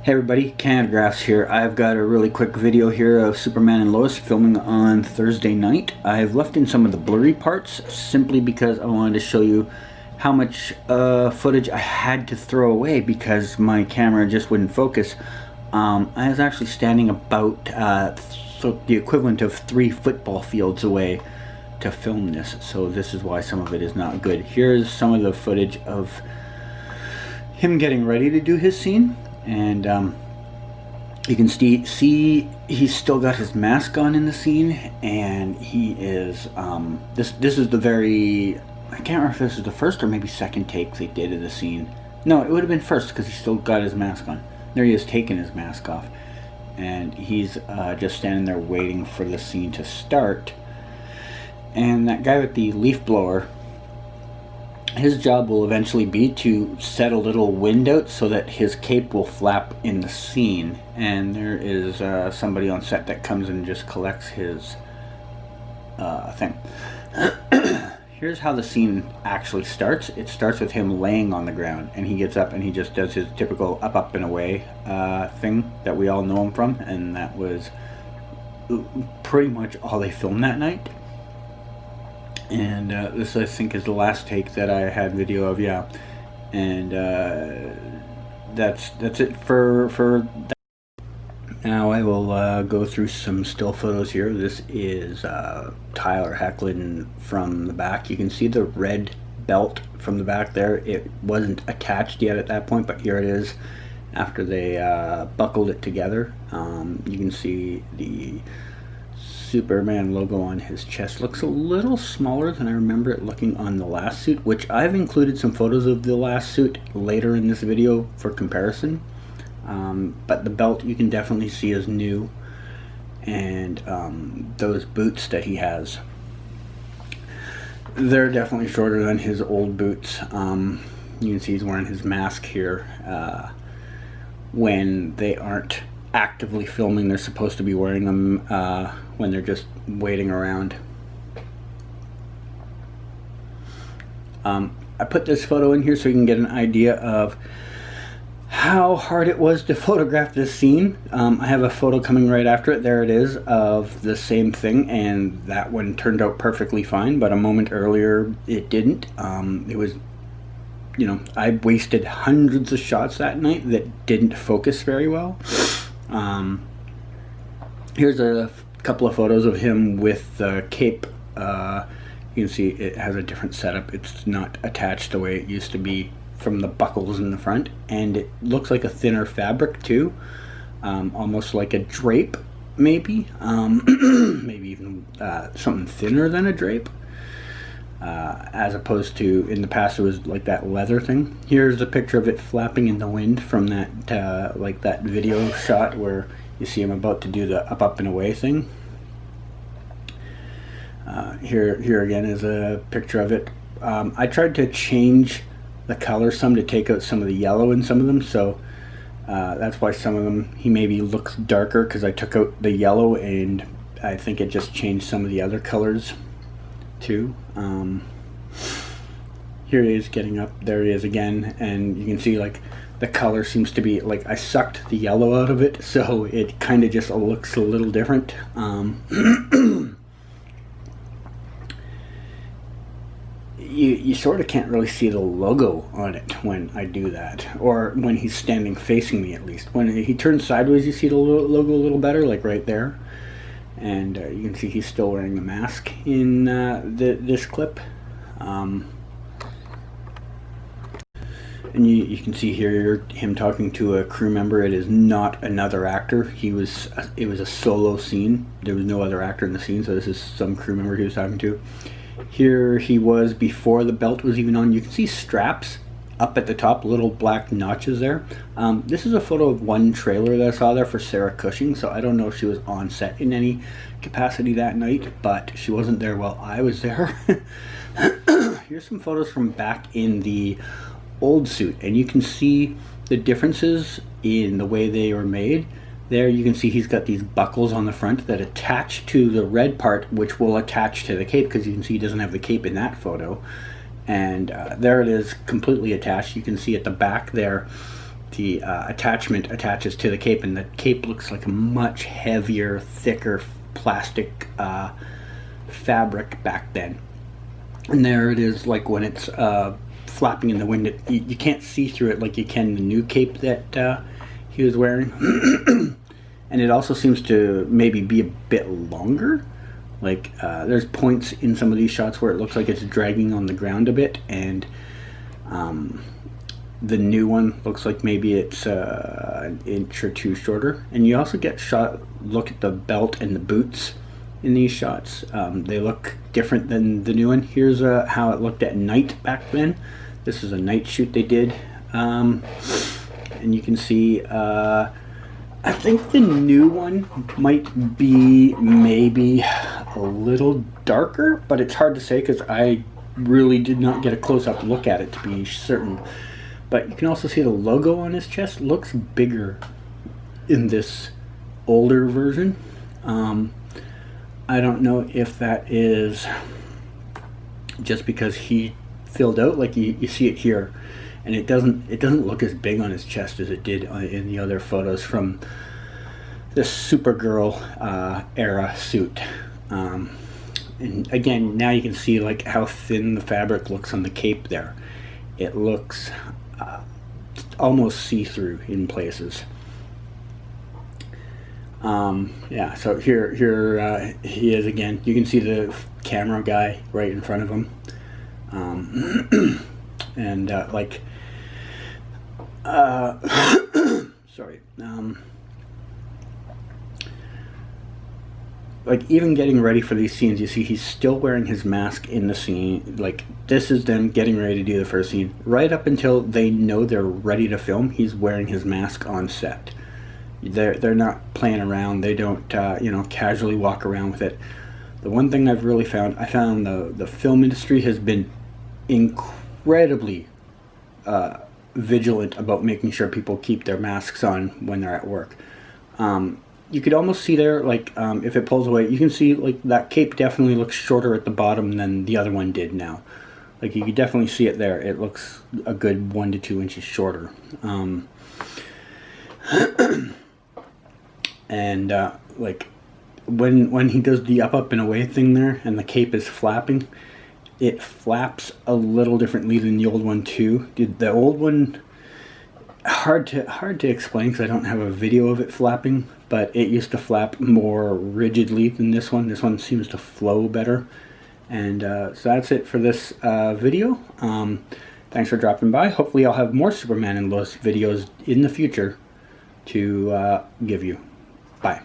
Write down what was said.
Hey everybody, Canadagraphs here. I've got a really quick video here of Superman and Lois filming on Thursday night. I've left in some of the blurry parts simply because I wanted to show you how much footage I had to throw away because my camera just wouldn't focus. I was actually standing about the equivalent of 3 football fields away to film this, so this is why some of it is not good. Here's some of the footage of him getting ready to do his scene. And you can see he's still got his mask on in the scene, and he is this is the very, I can't remember if this is the first or maybe second take they did of the scene. No, it would have been first because he still got his mask on. There he is taking his mask off, and he's just standing there waiting for the scene to start. And that guy with the leaf blower, his job will eventually be to set a little wind out so that his cape will flap in the scene. And there is somebody on set that comes and just collects his thing. Here's how the scene actually starts. It starts with him laying on the ground, and he gets up and he just does his typical up and away thing that we all know him from, and that was pretty much all they filmed that night. And this, I think, is the last take that I had video of, yeah. And that's it for that. Now I will go through some still photos here. This is Tyler Hoechlin from the back. You can see the red belt from the back there. It wasn't attached yet at that point, but here it is after they buckled it together. You can see the Superman logo on his chest. Looks a little smaller than I remember it looking on the last suit, which I've included some photos of the last suit later in this video for comparison. But the belt you can definitely see is new, and those boots that he has, they're definitely shorter than his old boots. You can see he's wearing his mask here. When they aren't actively filming, they're supposed to be wearing them when they're just waiting around. I put this photo in here so you can get an idea of how hard it was to photograph this scene. I have a photo coming right after it. There it is, of the same thing, and that one turned out perfectly fine, but a moment earlier it didn't. It was, you know, I wasted hundreds of shots that night that didn't focus very well. Here's a couple of photos of him with the cape. You can see it has a different setup. It's not attached the way it used to be from the buckles in the front, and it looks like a thinner fabric too, almost like a drape maybe. Maybe even something thinner than a drape, as opposed to in the past it was like that leather thing. Here's a picture of it flapping in the wind from that like that video shot where you see him about to do the up and away thing. Here again is a picture of it. I tried to change the color some to take out some of the yellow in some of them, so that's why some of them he maybe looks darker, because I took out the yellow and I think it just changed some of the other colors too. Here he is getting up. There he is again, and you can see like the color seems to be like I sucked the yellow out of it, so it kind of just looks a little different. You sort of can't really see the logo on it when I do that, or when he's standing facing me at least. When he turns sideways you see the logo a little better, like right there. And you can see he's still wearing the mask in this clip. And you can see here him talking to a crew member. It is not another actor. It was a solo scene. There was no other actor in the scene, so this is some crew member he was talking to. Here he was before the belt was even on. You can see straps up at the top, little black notches there. This is a photo of one trailer that I saw there for Sarah Cushing, so I don't know if she was on set in any capacity that night, but she wasn't there while I was there. Here's some photos from back in the old suit, and you can see the differences in the way they were made. There you can see he's got these buckles on the front that attach to the red part, which will attach to the cape, because you can see he doesn't have the cape in that photo. And there it is, completely attached. You can see at the back there attachment attaches to the cape, and the cape looks like a much heavier, thicker plastic fabric back then. And there it is, like when it's flapping in the wind, you can't see through it like you can the new cape that he was wearing. And it also seems to maybe be a bit longer. Like there's points in some of these shots where it looks like it's dragging on the ground a bit, and the new one looks like maybe it's an inch or two shorter. And you also get look at the belt and the boots in these shots. They look different than the new one. Here's how it looked at night back then. This is a night shoot they did, and you can see I think the new one might be maybe a little darker, but it's hard to say because I really did not get a close-up look at it to be certain. But you can also see the logo on his chest looks bigger in this older version. I don't know if that is just because he filled out, like you see it here, and it doesn't look as big on his chest as it did in the other photos from this Supergirl era suit. And again, now you can see like how thin the fabric looks on the cape there. It looks almost see-through in places. Yeah, so here he is again. You can see the camera guy right in front of him. And like sorry, like even getting ready for these scenes, you see he's still wearing his mask in the scene. Like this is them getting ready to do the first scene. Right up until they know they're ready to film, he's wearing his mask on set. They're not playing around. They don't you know, casually walk around with it. The one thing I've really found, I found the film industry has been incredibly vigilant about making sure people keep their masks on when they're at work. You could almost see there, like if it pulls away, you can see like that cape definitely looks shorter at the bottom than the other one did now. Like you could definitely see it there. It looks a good 1 to 2 inches shorter. And like when he does the up and away thing there and the cape is flapping, it flaps a little differently than the old one too. The old one, hard to explain because I don't have a video of it flapping, but it used to flap more rigidly than this one. This one seems to flow better. And so that's it for this video. Thanks for dropping by. Hopefully I'll have more Superman and Lois videos in the future to give you. Bye.